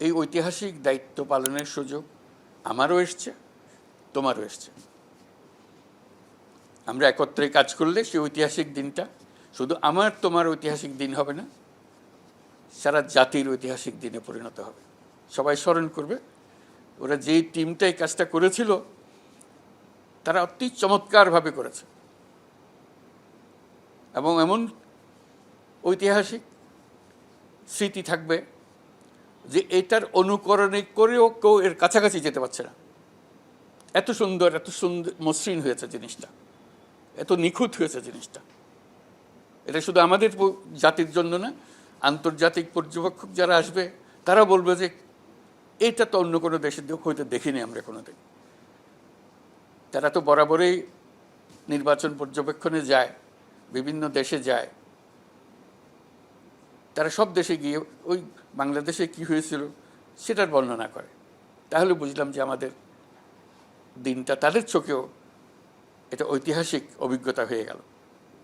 এই ঐতিহাসিক দায়িত্ব পালনের সুযোগ আমারও এসছে, তোমারও এসছে। আমরা একত্রে কাজ করলে সেই ঐতিহাসিক দিনটা শুধু আমার তোমার ঐতিহাসিক দিন হবে না, সারা জাতির ঐতিহাসিক দিনে পরিণত হবে। সবাই স্মরণ করবে ওরা যেই টিমটা এই কাজটা করেছিল তারা অতি চমৎকারভাবে করেছে, এবং এমন ঐতিহাসিক স্মৃতি থাকবে যে এটার অনুকরণে করেও কেউ এর কাছাকাছি যেতে পারছে না। এত সুন্দর মসৃণ হয়েছে জিনিসটা, এত নিখুঁত হয়েছে জিনিসটা। এটা শুধু আমাদের জাতির জন্য না, আন্তর্জাতিক পর্যবেক্ষক যারা আসবে তারা বলবে যে এটা তো অন্য কোনো দেশের হয়তো দেখিনি আমরা কোনোদিন। তারা তো বরাবরই নির্বাচন পর্যবেক্ষণে যায়, বিভিন্ন দেশে যায়, তারা সব দেশে গিয়ে ওই বাংলাদেশে কি হয়েছিল সেটার বর্ণনা করে। তাহলে বুঝলাম যে আমাদের দিনটা তাদের চোখেও এটা ঐতিহাসিক অভিজ্ঞতা হয়ে গেল।